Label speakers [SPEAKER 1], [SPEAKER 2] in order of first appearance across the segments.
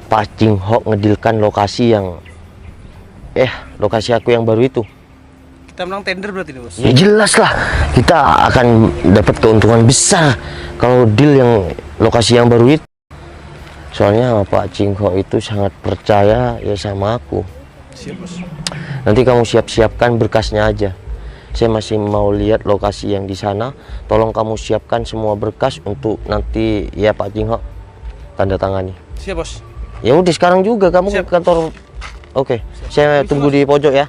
[SPEAKER 1] Pak Ching Ho ngedilkan lokasi yang lokasi aku yang baru itu.
[SPEAKER 2] Kita menang tender berarti nih, Bos?
[SPEAKER 1] Ya jelas lah, kita akan dapat keuntungan besar kalau deal yang lokasi yang baru itu. Soalnya Pak Ching Ho itu sangat percaya ya sama aku.
[SPEAKER 2] Siap, Bos.
[SPEAKER 1] Nanti kamu siap-siapkan berkasnya aja. Saya masih mau lihat lokasi yang di sana. Tolong kamu siapkan semua berkas untuk nanti ya Pak Ching Ho tanda tangani.
[SPEAKER 2] Siap, Bos.
[SPEAKER 1] Ya udah sekarang juga kamu
[SPEAKER 2] Siap.
[SPEAKER 1] ke kantor. Oke, saya tunggu di pojok ya.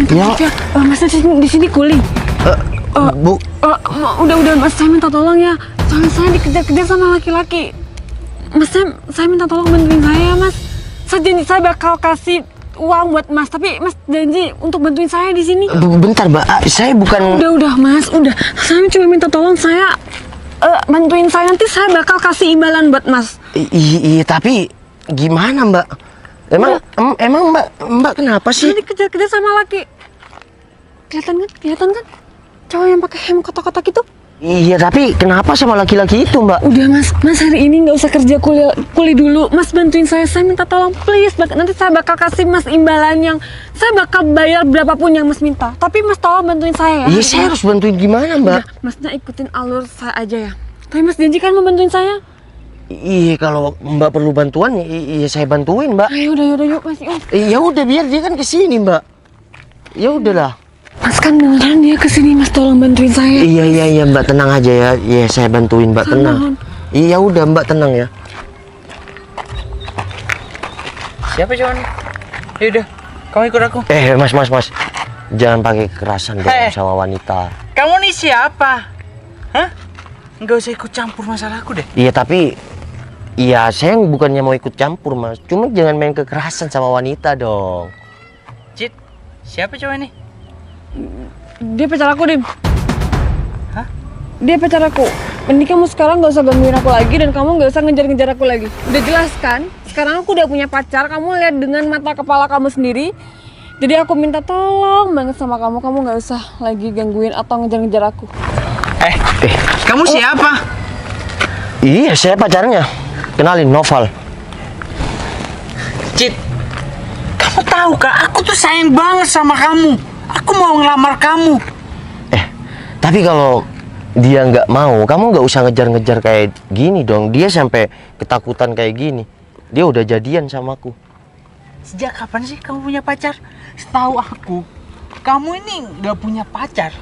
[SPEAKER 3] Ya. Mas di sini kuli.
[SPEAKER 1] Bu,
[SPEAKER 3] Udah Mas, saya minta tolong ya. Soalnya saya dikejar-kejar sama laki-laki. Mas, saya minta tolong bantuin saya, Mas. Saya janji saya bakal kasih uang buat Mas, tapi Mas janji untuk bantuin saya di sini.
[SPEAKER 1] bentar Mbak, saya bukan.
[SPEAKER 3] Udah Mas, udah. Saya cuma minta tolong saya bantuin saya, nanti saya bakal kasih imbalan buat Mas.
[SPEAKER 1] Iya, tapi gimana Mbak? Emang Mbak kenapa sih?
[SPEAKER 3] Saya dikejar-kejar sama laki. Kelihatan kan? Cowok yang pakai hem kotak-kotak itu.
[SPEAKER 1] Iya, tapi kenapa sama laki-laki itu Mbak?
[SPEAKER 3] Udah Mas hari ini nggak usah kerja kuli dulu. Mas bantuin saya minta tolong please. Nanti saya bakal kasih Mas imbalan yang saya bakal bayar berapapun yang Mas minta. Tapi Mas tolong bantuin saya ya.
[SPEAKER 1] Iya, saya harus bantuin gimana Mbak?
[SPEAKER 3] Udah, Masnya ikutin alur saya aja ya. Tapi Mas janji kan mau bantuin saya?
[SPEAKER 1] Iya, kalau Mbak perlu bantuan, iya saya bantuin Mbak.
[SPEAKER 3] Ayo udah yuk Mas yuk.
[SPEAKER 1] Ya udah, biar dia kan kesini Mbak. Ya udahlah.
[SPEAKER 3] Mas kan beneran dia kesini, Mas tolong bantuin saya.
[SPEAKER 1] Iya Mbak, tenang aja ya. Iya, saya bantuin Mbak, tenang. Iya udah Mbak, tenang ya.
[SPEAKER 2] Siapa cowok nih? Yaudah, kamu ikut aku.
[SPEAKER 1] Mas. Jangan pakai kekerasan dong sama wanita.
[SPEAKER 2] Kamu nih siapa? Hah? Nggak usah ikut campur masalahku deh.
[SPEAKER 1] Iya, tapi iya saya bukannya mau ikut campur Mas. Cuma jangan main kekerasan sama wanita dong.
[SPEAKER 2] Cit, siapa cowok ini?
[SPEAKER 3] Dia pacar aku, Dim.
[SPEAKER 2] Hah?
[SPEAKER 3] Dia pacar aku. Mending kamu sekarang gak usah gangguin aku lagi dan kamu gak usah ngejar-ngejar aku lagi. Udah jelas kan? Sekarang aku udah punya pacar, kamu lihat dengan mata kepala kamu sendiri. Jadi aku minta tolong banget sama kamu gak usah lagi gangguin atau ngejar-ngejar aku.
[SPEAKER 2] Kamu siapa?
[SPEAKER 1] Iya, saya pacarnya. Kenalin, Noval.
[SPEAKER 2] Cit, kamu tahu kak, aku tuh sayang banget sama kamu. Aku mau ngelamar kamu.
[SPEAKER 1] Tapi kalau dia nggak mau, kamu nggak usah ngejar-ngejar kayak gini dong. Dia sampai ketakutan kayak gini. Dia udah jadian sama aku.
[SPEAKER 2] Sejak kapan sih kamu punya pacar? Setahu aku, kamu ini nggak punya pacar.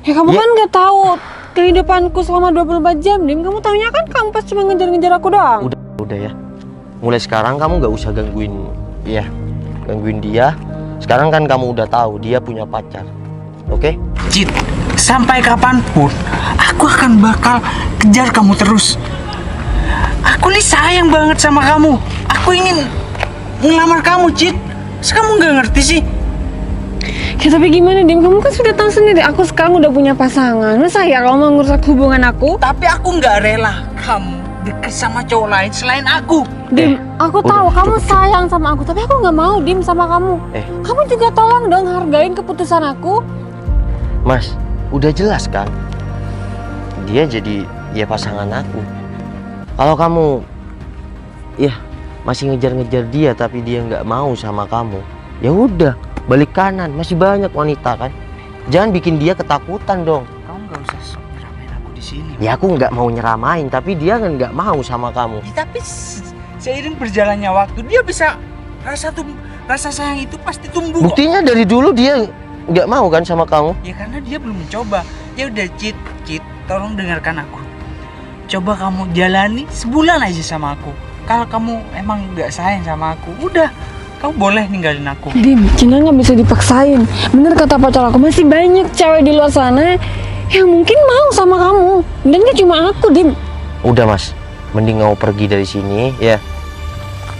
[SPEAKER 3] Ya kamu kan gak tahu kehidupanku selama 24 jam, Dim. Kamu taunya kan kamu pas cuma ngejar-ngejar aku doang.
[SPEAKER 1] Udah ya. Mulai sekarang kamu nggak usah gangguin dia. Sekarang kan kamu udah tahu dia punya pacar. Oke?
[SPEAKER 2] Cit, sampai kapanpun aku akan bakal kejar kamu terus. Aku nih sayang banget sama kamu. Aku ingin ngelamar kamu, Cit. Kamu nggak ngerti sih?
[SPEAKER 3] Ya tapi gimana, Dim? Kamu kan sudah tahu sendiri aku sekarang udah punya pasangan. Masa ya kamu mau ngerusak hubungan aku?
[SPEAKER 2] Tapi aku nggak rela kamu deket sama cowok lain selain aku.
[SPEAKER 3] Dim, aku tahu kamu sayang sama aku, tapi aku nggak mau, Dim, sama kamu. Kamu juga tolong dong hargain keputusan aku.
[SPEAKER 1] Mas, udah jelas kan? Dia jadi pasangan aku. Kalau kamu masih ngejar-ngejar dia tapi dia nggak mau sama kamu, ya udah balik kanan. Masih banyak wanita kan. Jangan bikin dia ketakutan dong.
[SPEAKER 2] Kamu nggak usah nyeramain aku di sini.
[SPEAKER 1] Ya aku nggak mau nyeramain, tapi dia kan nggak mau sama kamu.
[SPEAKER 2] Ya, tapi seiring berjalannya waktu dia bisa rasa sayang itu pasti tumbuh.
[SPEAKER 1] Buktinya dari dulu dia nggak mau kan sama kamu.
[SPEAKER 2] Ya karena dia belum mencoba. Ya udah, Cit, tolong dengarkan aku. Coba kamu jalani sebulan aja sama aku. Kalau kamu emang nggak sayang sama aku, udah, kamu boleh ninggalin aku.
[SPEAKER 3] Dim, cinta nggak bisa dipaksain. Bener kata pacar aku, masih banyak cewek di luar sana yang mungkin mau sama kamu. Dan gak cuma aku, Dim.
[SPEAKER 1] Udah Mas, mending kamu pergi dari sini ya.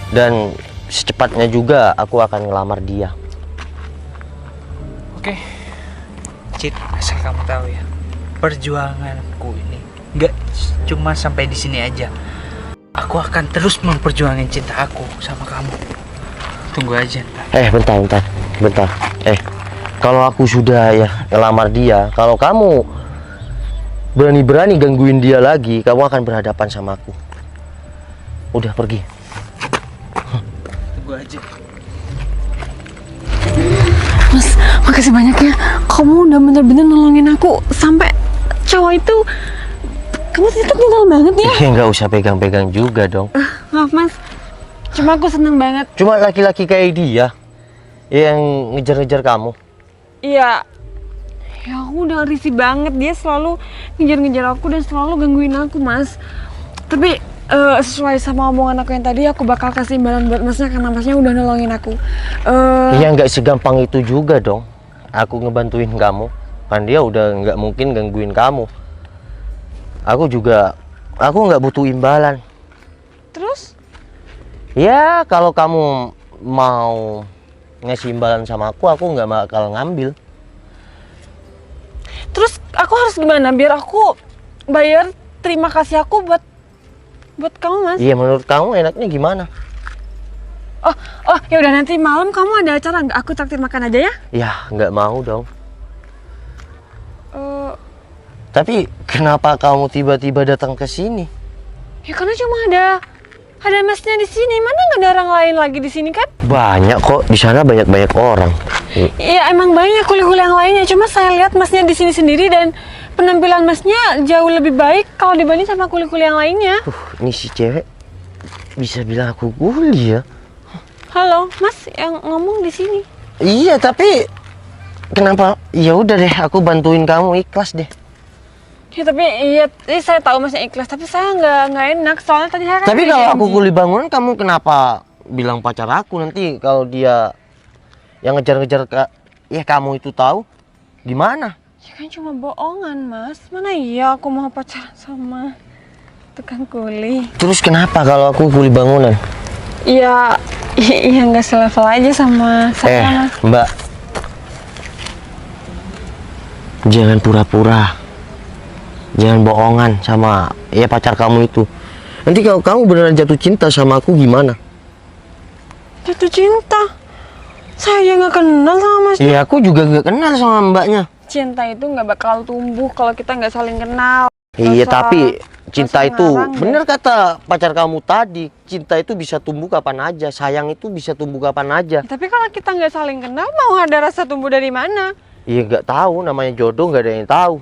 [SPEAKER 1] Dan secepatnya juga aku akan ngelamar dia.
[SPEAKER 2] Oke, Cit, asal kamu tahu ya, perjuanganku ini nggak cuma sampai di sini aja. Aku akan terus memperjuangin cinta aku sama kamu. Tunggu aja.
[SPEAKER 1] Bentar. Kalau aku sudah ya ngelamar dia, kalau kamu berani-berani gangguin dia lagi, kamu akan berhadapan sama aku. Udah pergi.
[SPEAKER 2] Tunggu aja.
[SPEAKER 3] Mas, makasih banyak ya. Kamu udah bener-bener nolongin aku sampai cowok itu. Kamu ternyata pintar banget ya.
[SPEAKER 1] Nggak usah pegang-pegang juga dong.
[SPEAKER 3] Maaf mas, cuma aku seneng banget.
[SPEAKER 1] Cuma laki-laki kayak dia yang ngejar-ngejar kamu.
[SPEAKER 3] Iya, ya aku udah risih banget. Dia selalu ngejar-ngejar aku dan selalu gangguin aku mas. Tapi sesuai sama omongan aku yang tadi, aku bakal kasih imbalan buat masnya karena masnya udah nolongin aku.
[SPEAKER 1] Iya, nggak segampang itu juga dong. Aku ngebantuin kamu, kan dia udah nggak mungkin gangguin kamu. Aku nggak butuh imbalan.
[SPEAKER 3] Terus?
[SPEAKER 1] Ya kalau kamu mau ngasih imbalan sama aku nggak bakal ngambil.
[SPEAKER 3] Terus aku harus gimana biar aku bayar terima kasih aku buat kamu mas?
[SPEAKER 1] Iya, menurut kamu enaknya gimana?
[SPEAKER 3] Oh ya udah, nanti malam kamu ada acara nggak? Aku traktir makan aja ya?
[SPEAKER 1] Ya nggak mau dong. Tapi kenapa kamu tiba-tiba datang ke sini?
[SPEAKER 3] Ya karena cuma ada masnya di sini. Mana nggak ada orang lain lagi di sini kan?
[SPEAKER 1] Banyak kok, di sana banyak orang.
[SPEAKER 3] Iya emang banyak kuli-kuli yang lainnya. Cuma saya lihat masnya di sini sendiri dan penampilan masnya jauh lebih baik kalau dibanding sama kuli-kuli yang lainnya.
[SPEAKER 1] Ini si cewek bisa bilang aku kuli ya?
[SPEAKER 3] Halo, mas yang ngomong di sini.
[SPEAKER 1] Iya, tapi kenapa? Ya udah deh, aku bantuin kamu, ikhlas deh.
[SPEAKER 3] Ya tapi iya, saya tahu masnya ikhlas, tapi saya nggak enak soalnya tadi saya kan.
[SPEAKER 1] Tapi
[SPEAKER 3] udah
[SPEAKER 1] kalau aku
[SPEAKER 3] janji.
[SPEAKER 1] kuli bangunan, kamu kenapa bilang pacar aku? Nanti kalau dia yang ngejar-ngejar kamu itu tahu, gimana?
[SPEAKER 3] Ya kan cuma bohongan mas. Mana iya aku mau pacaran sama tukang kuli.
[SPEAKER 1] Terus kenapa kalau aku kuli bangunan?
[SPEAKER 3] Iya, iya nggak selevel aja sama saya mas.
[SPEAKER 1] Mbak, jangan pura-pura. Jangan bohongan sama pacar kamu itu. Nanti kalau kamu beneran jatuh cinta sama aku gimana?
[SPEAKER 3] Jatuh cinta? Saya nggak kenal sama mas.
[SPEAKER 1] Iya, aku juga nggak kenal sama mbaknya.
[SPEAKER 3] Cinta itu nggak bakal tumbuh kalau kita nggak saling kenal.
[SPEAKER 1] Iya,
[SPEAKER 3] Masa-
[SPEAKER 1] tapi cinta
[SPEAKER 3] masa
[SPEAKER 1] itu
[SPEAKER 3] ngarang,
[SPEAKER 1] bener kata pacar kamu tadi. Cinta itu bisa tumbuh kapan aja. Sayang itu bisa tumbuh kapan aja.
[SPEAKER 3] Tapi kalau kita nggak saling kenal, mau ada rasa tumbuh dari mana?
[SPEAKER 1] Iya, nggak tahu. Namanya jodoh, nggak ada yang tahu.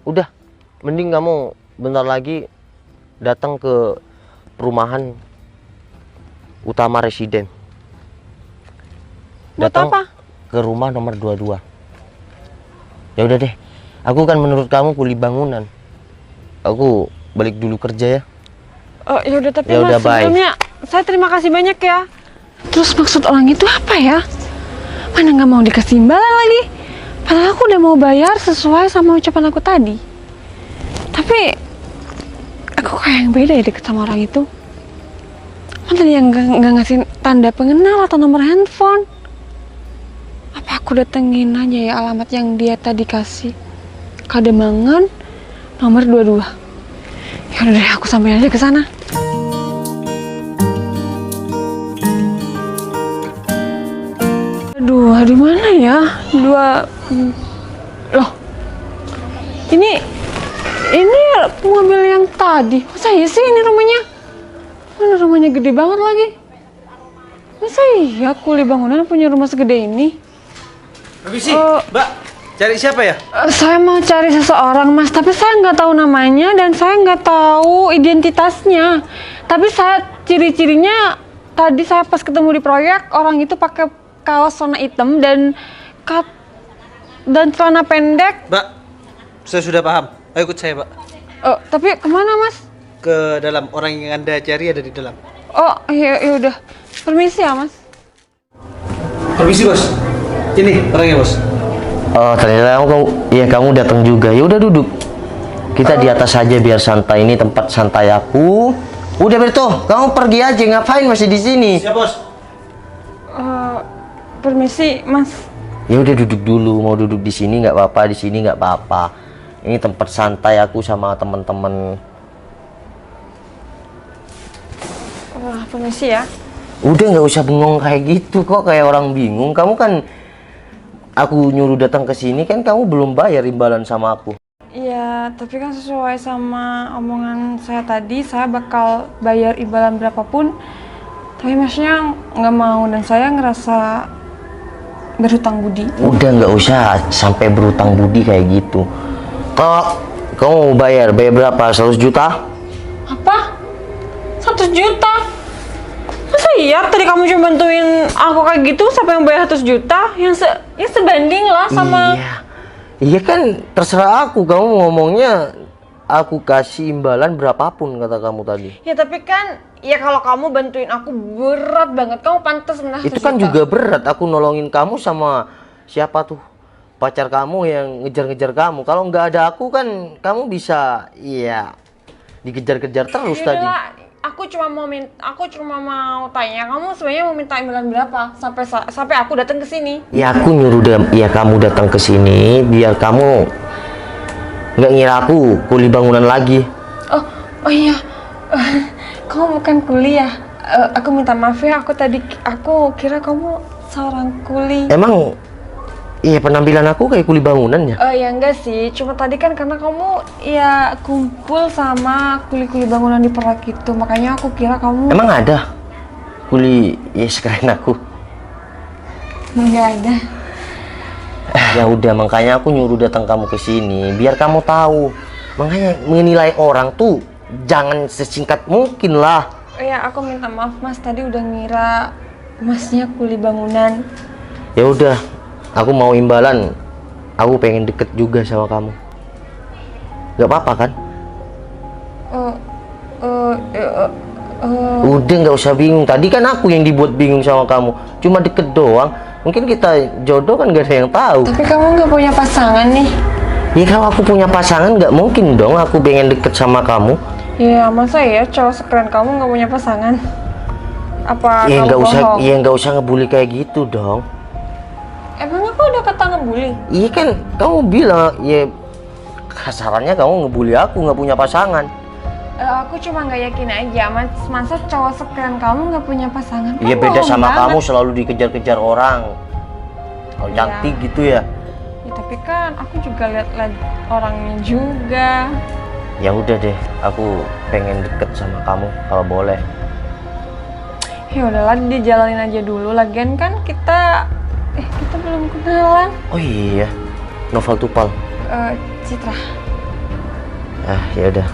[SPEAKER 1] Udah, mending kamu bentar lagi datang ke perumahan utama residen.
[SPEAKER 3] Buat
[SPEAKER 1] Datang
[SPEAKER 3] apa?
[SPEAKER 1] ke rumah nomor 22. Ya udah deh, aku kan menurut kamu kuli bangunan. Aku balik dulu kerja ya.
[SPEAKER 3] Oh ya udah, tapi
[SPEAKER 1] Ya
[SPEAKER 3] mas
[SPEAKER 1] udah, bye.
[SPEAKER 3] sebelumnya saya terima kasih banyak ya. Terus maksud orang itu apa ya? Mana nggak mau dikasih imbalan lagi? Padahal aku udah mau bayar sesuai sama ucapan aku tadi. Tapi aku kayak yang beda ya deket sama orang itu. Kan tadi yang nggak ngasih tanda pengenal atau nomor handphone. Apa aku datengin aja ya alamat yang dia tadi kasih? Kademangan nomor 22. Ya udah deh, aku sampein aja ke sana. Aduh, di mana ya? Loh. Ini mobil yang tadi. Masa iya sih ini rumahnya? Mana rumahnya gede banget lagi? Masa iya kuli bangunan punya rumah segede ini?
[SPEAKER 2] Permisi, Mbak. Cari siapa ya?
[SPEAKER 3] Saya mau cari seseorang mas, tapi saya nggak tahu namanya dan saya nggak tahu identitasnya. Tapi saya ciri-cirinya tadi saya pas ketemu di proyek, orang itu pakai kaos warna hitam dan celana pendek.
[SPEAKER 4] Mbak, saya sudah paham. Ayo ikut saya, Mbak.
[SPEAKER 3] Tapi kemana mas?
[SPEAKER 4] Ke dalam, orang yang Anda cari ada di dalam.
[SPEAKER 3] Oh ya udah, permisi ya mas.
[SPEAKER 4] Permisi, Bos. Ini orangnya, Bos.
[SPEAKER 1] Oh, ternyata kamu datang juga. Ya udah duduk. Kita di atas saja biar santai, ini tempat santai aku. Udah Berto, kamu pergi aja, ngapain masih di sini?
[SPEAKER 4] Siap, Bos.
[SPEAKER 3] Permisi mas.
[SPEAKER 1] Ya udah duduk dulu, mau duduk di sini nggak apa-apa, di sini nggak apa-apa. Ini tempat santai aku sama teman-teman.
[SPEAKER 3] Wah, permisi ya.
[SPEAKER 1] Udah nggak usah bengong kayak gitu, kok kayak orang bingung. Kamu kan aku nyuruh datang ke sini kan kamu belum bayar imbalan sama aku.
[SPEAKER 3] Iya, tapi kan sesuai sama omongan saya tadi, saya bakal bayar imbalan berapapun. Tapi masnya nggak mau dan saya ngerasa berhutang budi.
[SPEAKER 1] Udah nggak usah sampai berutang budi kayak gitu. Kok kamu mau bayar berapa? 100 juta?
[SPEAKER 3] Apa? 100 juta? Masa iya tadi kamu cuma bantuin aku kayak gitu sampai yang bayar 100 juta? Yang sebanding lah sama...
[SPEAKER 1] Iya. Iya kan terserah aku, kamu ngomongnya aku kasih imbalan berapapun kata kamu tadi.
[SPEAKER 3] Ya tapi kan, ya kalau kamu bantuin aku berat banget, kamu pantas menang 100
[SPEAKER 1] Itu kan
[SPEAKER 3] juta.
[SPEAKER 1] juga berat, aku nolongin kamu sama siapa tuh? Pacar kamu yang ngejar-ngejar kamu. Kalau nggak ada aku kan kamu bisa iya dikejar-kejar terus tadi.
[SPEAKER 3] Yaudahlah, aku cuma mau tanya, kamu sebenarnya mau minta imbalan berapa sampai aku datang ke sini?
[SPEAKER 1] Ya aku nyuruh ya kamu datang ke sini biar kamu nggak ngira aku kuli bangunan lagi.
[SPEAKER 3] Oh iya, kamu bukan kuliah. Aku minta maaf ya, aku kira kamu seorang kuli.
[SPEAKER 1] Emang iya penampilan aku kayak kuli bangunan ya?
[SPEAKER 3] Ya enggak sih, cuma tadi kan karena kamu ya kumpul sama kuli-kuli bangunan di Perak itu, makanya aku kira kamu...
[SPEAKER 1] Emang ada kuli ya sekeren aku?
[SPEAKER 3] Enggak ada.
[SPEAKER 1] Ya udah makanya aku nyuruh datang kamu ke sini biar kamu tahu. Makanya menilai orang tuh jangan sesingkat mungkin lah.
[SPEAKER 3] Ya aku minta maaf mas, tadi udah ngira masnya kuli bangunan.
[SPEAKER 1] Ya udah, aku mau imbalan. Aku pengen deket juga sama kamu. Gak apa-apa kan? Udah nggak usah bingung. Tadi kan aku yang dibuat bingung sama kamu. Cuma deket doang. Mungkin kita jodoh kan gak ada yang tahu.
[SPEAKER 3] Tapi kamu nggak punya pasangan nih.
[SPEAKER 1] Ya kalau aku punya pasangan nggak mungkin dong aku pengen deket sama kamu.
[SPEAKER 3] Ya masa ya cowok sekeren kamu nggak punya pasangan? Apa
[SPEAKER 1] Ya
[SPEAKER 3] kamu
[SPEAKER 1] nggak usah,
[SPEAKER 3] bohong?
[SPEAKER 1] ya nggak usah ngebully kayak gitu dong.
[SPEAKER 3] Emang aku udah kata ngebully?
[SPEAKER 1] Iya kan kamu bilang ya kasarannya kamu ngebully aku nggak punya pasangan.
[SPEAKER 3] Aku cuma nggak yakin aja, masa cowok sekeren kamu nggak punya pasangan? Kan
[SPEAKER 1] Iya beda
[SPEAKER 3] bohong
[SPEAKER 1] sama
[SPEAKER 3] banget.
[SPEAKER 1] kamu selalu dikejar-kejar orang. Kalau
[SPEAKER 3] Iya.
[SPEAKER 1] cantik gitu ya.
[SPEAKER 3] Ya, tapi kan aku juga lihat orangnya juga.
[SPEAKER 1] Ya udah deh, aku pengen deket sama kamu kalau boleh.
[SPEAKER 3] Ya udahlah, dijalanin aja dulu. Lagian kan kita belum kenalan.
[SPEAKER 1] Oh iya, Novel Tupal.
[SPEAKER 3] Citra.
[SPEAKER 1] Ya udah.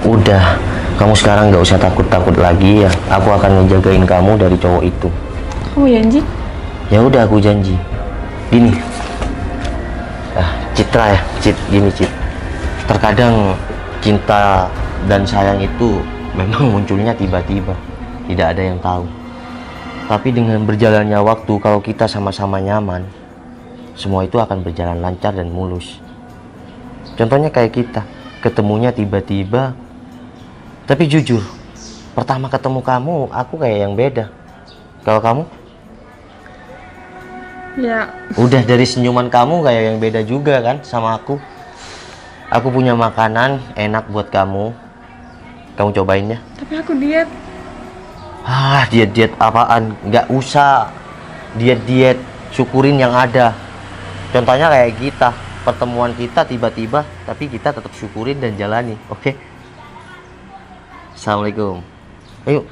[SPEAKER 1] Udah, kamu sekarang nggak usah takut-takut lagi ya. Aku akan ngejagain kamu dari cowok itu.
[SPEAKER 3] Kamu janji?
[SPEAKER 1] Ya udah, aku janji. Gini. Citra ya, gini Cit. Terkadang cinta dan sayang itu memang munculnya tiba-tiba. Tidak ada yang tahu. Tapi dengan berjalannya waktu, kalau kita sama-sama nyaman, semua itu akan berjalan lancar dan mulus. Contohnya kayak kita, ketemunya tiba-tiba. Tapi jujur, pertama ketemu kamu, aku kayak yang beda. Kalau kamu?
[SPEAKER 3] Ya.
[SPEAKER 1] Udah dari senyuman kamu kayak yang beda juga kan sama aku. Aku punya makanan enak buat kamu. Kamu cobain ya.
[SPEAKER 3] Tapi aku diet.
[SPEAKER 1] Diet-diet apaan? Nggak usah diet-diet, syukurin yang ada. Contohnya kayak kita, pertemuan kita tiba-tiba, tapi kita tetap syukurin dan jalani, oke? Assalamualaikum. Ayo.